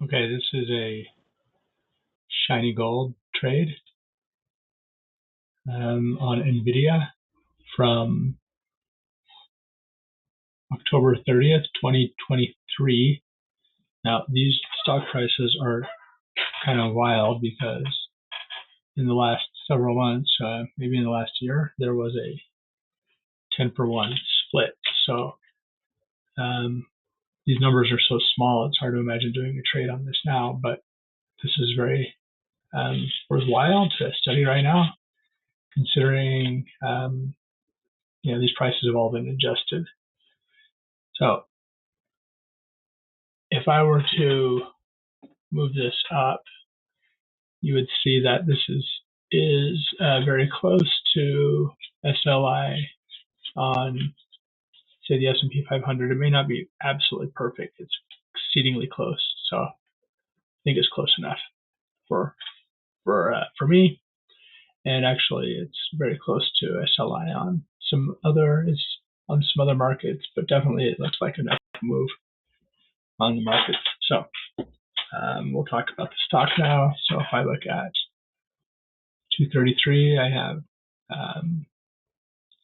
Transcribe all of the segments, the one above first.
Okay, this is a shiny gold trade on NVDA from October 30th, 2023. Now, these stock prices are kind of wild because in the last several months, maybe in the last year, there was a 10-for-1 split. So these numbers are so small, it's hard to imagine doing a trade on this now, but this is very worthwhile to study right now, considering these prices have all been adjusted. So if I were to move this up, you would see that this is very close to SLI on, say, the S&P 500. It may not be absolutely perfect. It's exceedingly close. So I think it's close enough for me. And actually, it's very close to SLI on some other markets, but definitely it looks like enough to move on the market. So we'll talk about the stock now. So if I look at 233, I have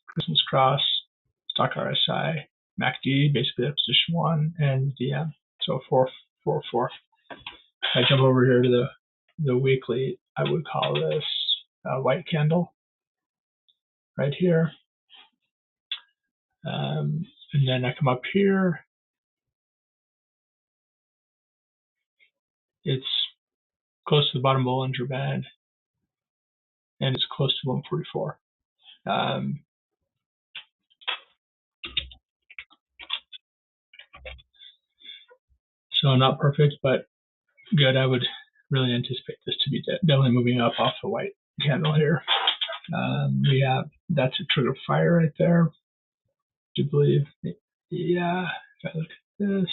Christmas Cross, Stock RSI, MACD, basically that's position 1, and VM. So 444. I jump over here to the weekly. I would call this a white candle right here. And then I come up here. It's close to the bottom Bollinger Band, and it's close to 144. So not perfect, but good. I would really anticipate this to be definitely moving up off the white candle here. We have, that's a trigger fire right there. I do believe, yeah, if I look at this,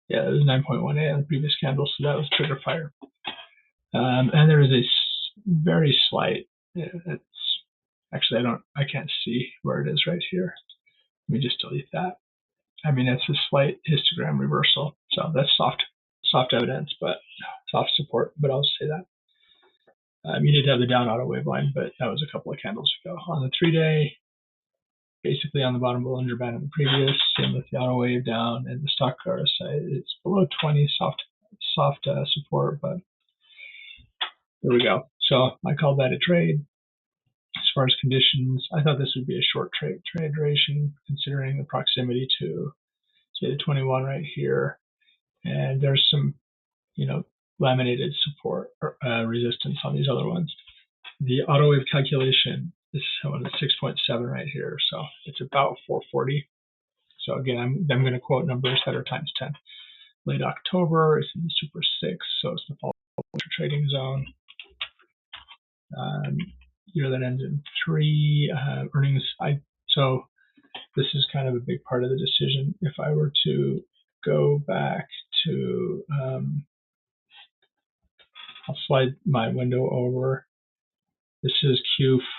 yeah, it was 9.18 on the previous candle, so that was trigger fire. And there is a very slight, it's actually, I can't see where it is right here. Let me just delete that. I mean, it's a slight histogram reversal, so that's soft evidence, but soft support, but I'll just say that. You did have the down auto wave line, but that was a couple of candles ago. On the 3-day, basically on the bottom Bollinger Band in the previous, same with the auto wave down, and the stock RSI, it's below 20, soft support, but there we go. So I called that a trade. As far as conditions, I thought this would be a short trade duration, considering the proximity to, say, the 21 right here, and there's some, laminated support or resistance on these other ones. The auto wave calculation, this one is 6.7 right here, so it's about 440. So again, I'm going to quote numbers that are times 10. Late October, it's in the Super 6, so it's the fall trading zone. Year that ends in 3. Earnings, so this is kind of a big part of the decision. If I were to go back to, I'll slide my window over. This is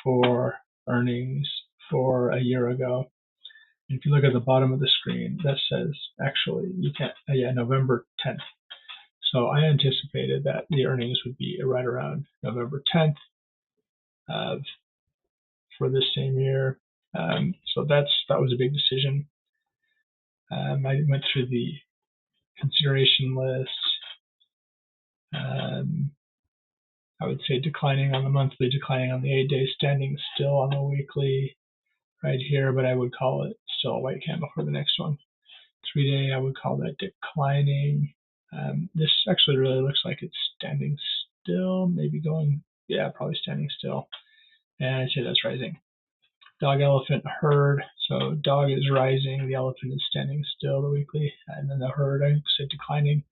Q4 earnings for a year ago. If you look at the bottom of the screen, that says, actually, you can't, November 10th. So I anticipated that the earnings would be right around November 10th for this same year. So that was a big decision. I went through the consideration list. I would say declining on the monthly, declining on the 8-day, standing still on the weekly right here, but I would call it still a white candle for the next one. 3-day, I would call that declining. This actually really looks like it's standing still, maybe going, yeah, probably standing still. And I'd say that's rising. Dog, elephant, herd. So dog is rising, the elephant is standing still, the weekly, and then the herd, I said declining.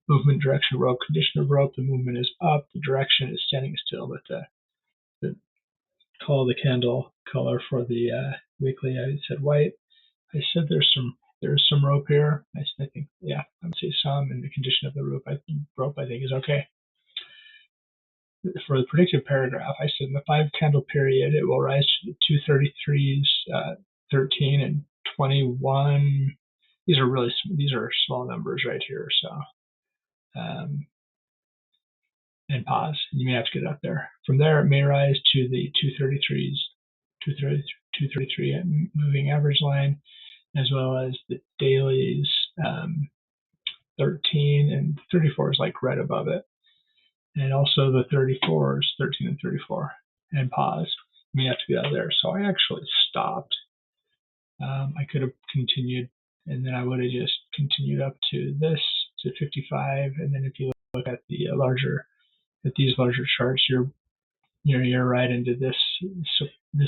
Movement, direction, rope, condition of rope. The movement is up, the direction is standing still, but the color, the candle color for the weekly, I said white. I said there's some rope here. I think, yeah, I would say some, and the condition of the rope I think is okay. For the predictive paragraph, I said in the 5-candle period, it will rise to the 233s, 13 and 21. These are small numbers right here. So and pause. You may have to get up there. From there, it may rise to the 233 moving average line, as well as the dailies 13 and 34 is like right above it. And also the 34s, 13 and 34, and pause. You may have to get out of there. So I actually stopped. I could have continued, and then I would have just continued up to this, to 55. And then if you look at the these larger charts, you're right into this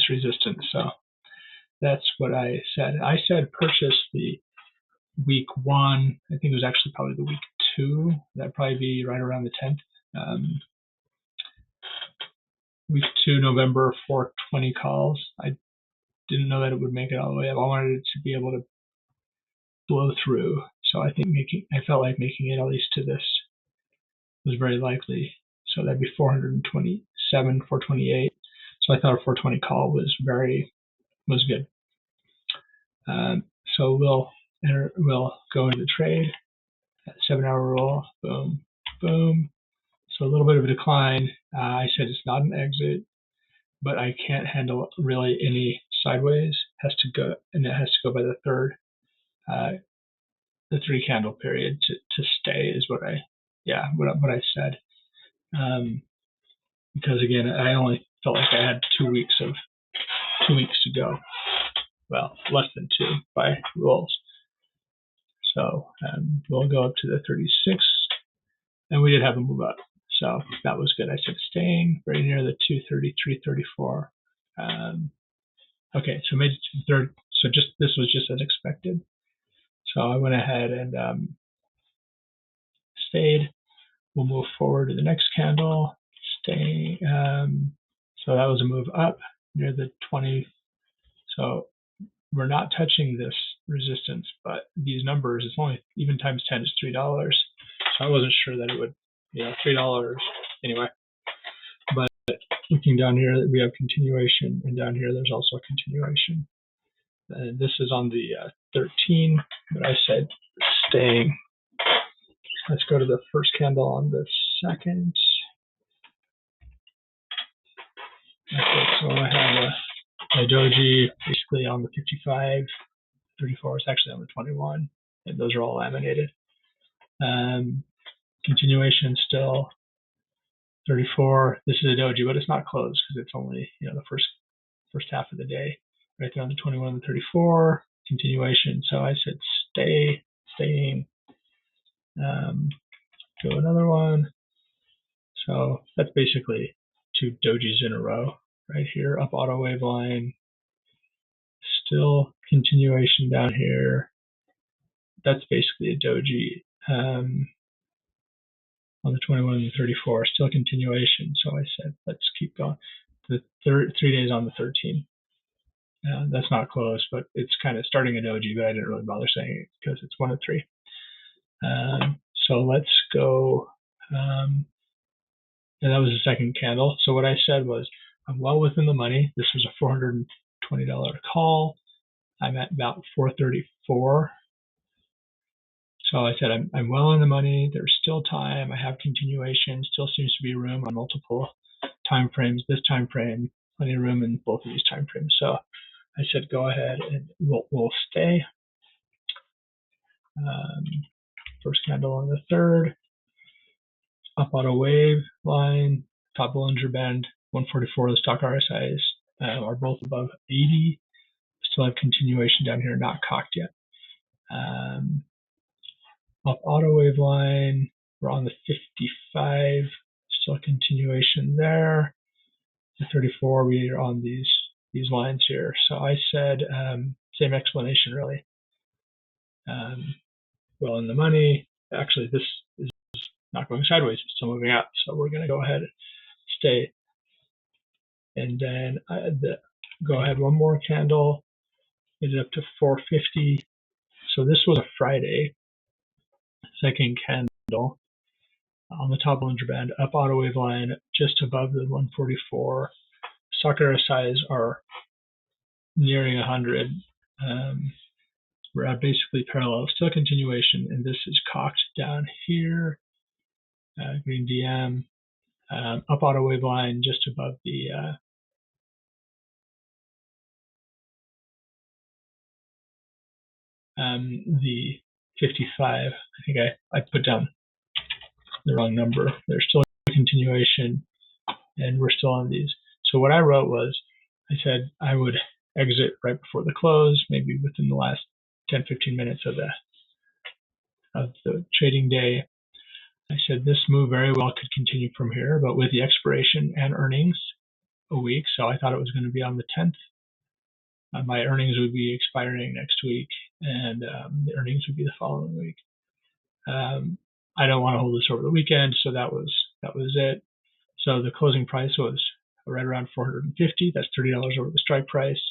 resistance. So that's what I said. I said purchase the week 1. I think it was actually probably the week 2. That'd probably be right around the 10th. Week 2, November 420 calls. I didn't know that it would make it all the way up. I wanted it to be able to blow through. So I think I felt like making it at least to this was very likely. So that'd be 427, 428. So I thought a 420 call was good. So we'll go into trade at 7-hour roll. Boom, boom. So a little bit of a decline. I said it's not an exit, but I can't handle really any sideways. Has to go, and it has to go by the third, the 3 candle period to stay is what I said. Because again, I only felt like I had 2 weeks to go. Well, less than 2 by rolls. So we'll go up to the 36, and we did have a move up. So that was good. I said staying very near the 233.34. Okay, so made it to the third. So this was just as expected. So I went ahead and stayed. We'll move forward to the next candle. Stay. So that was a move up near the 20. So we're not touching this resistance, but these numbers, it's only even times 10 is $3. So I wasn't sure that it would, $3 anyway. But looking down here, we have continuation, and down here there's also a continuation. And this is on the 13, but I said staying. Let's go to the first candle on the second. Okay, so I have a doji basically on the 55, 34 is actually on the 21, and those are all laminated. Continuation still 34. This is a doji, but it's not closed because it's only the first half of the day. Right there on the 21 and the 34. Continuation. So I said staying. Go another one. So that's basically 2 dojis in a row right here. Up auto wave line. Still continuation down here. That's basically a doji. On the 21 and the 34, still continuation. So I said, let's keep going. The 3 days on the 13. That's not close, but it's kind of starting a doji, but I didn't really bother saying it because it's 1 of 3. So let's go. And that was the second candle. So what I said was, I'm well within the money. This was a $420 call. I'm at about 434. So I said, I'm well in the money. There's still time. I have continuation. Still seems to be room on multiple time frames. This time frame, plenty of room in both of these time frames. So I said, go ahead and we'll stay. First candle on the third. Up auto wave line. Top Bollinger Band, 144. The stock RSIs are both above 80. Still have continuation down here, not cocked yet. Up auto wave line, we're on the 55, still a continuation there. The 34, we are on these lines here. So I said, same explanation really. Well in the money. Actually, this is not going sideways, it's still moving up. So we're going to go ahead and stay. And then go ahead, one more candle, get it up to 450. So this was a Friday. Second candle on the top Bollinger Band, up auto wave line just above the 144. Stock RSIs are nearing 100. We're at basically parallel, still continuation, and this is cocked down here. green DM, up auto wave line just above the 55. I think I put down the wrong number. There's still a continuation, and we're still on these. So what I wrote was, I said I would exit right before the close, maybe within the last 10-15 minutes of the trading day. I said this move very well could continue from here, but with the expiration and earnings a week, so I thought it was going to be on the 10th. My earnings would be expiring next week, and the earnings would be the following week. I don't want to hold this over the weekend, so that was it. So the closing price was right around 450. That's $30 over the strike price.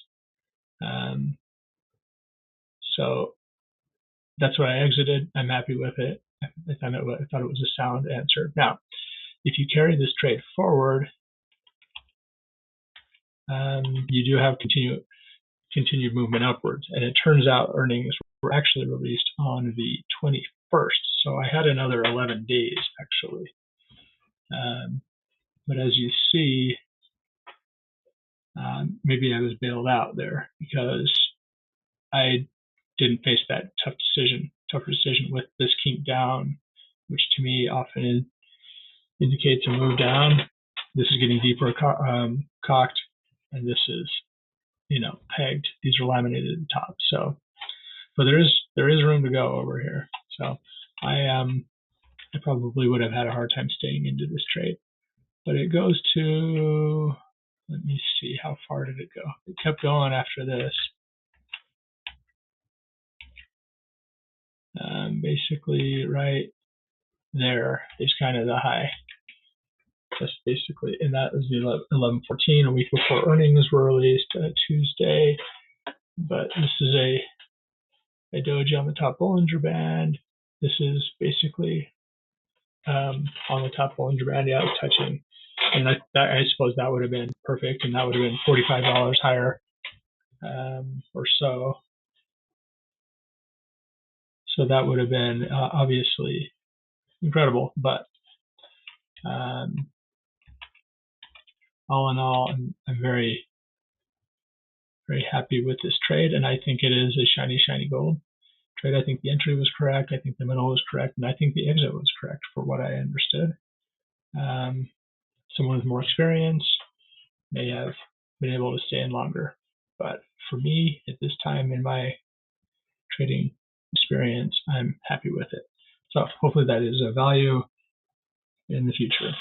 So that's what I exited. I'm happy with it. I thought it was a sound answer. Now, if you carry this trade forward, you do have continued movement upwards. And it turns out earnings were actually released on the 21st. So I had another 11 days, actually. But as you see, maybe I was bailed out there because I didn't face that tougher decision with this kink down, which to me often indicates a move down. This is getting deeper cocked, and this is, pegged. These are laminated at the top. So, but there is room to go over here. So I probably would have had a hard time staying into this trade, but it goes to, let me see, how far did it go? It kept going after this. Basically right there is kind of the high. Just basically, and that was the 11/14, a week before earnings were released, Tuesday. But this is a doji on the top Bollinger Band. This is basically on the top Bollinger Band. Yeah, it's touching, and I suppose that would have been perfect, and that would have been $45 higher or so. So that would have been obviously incredible, but all in all, I'm very, very happy with this trade, and I think it is a shiny, shiny gold trade. I think the entry was correct. I think the middle was correct, and I think the exit was correct for what I understood. Someone with more experience may have been able to stay in longer, but for me, at this time in my trading experience, I'm happy with it. So hopefully that is of value in the future.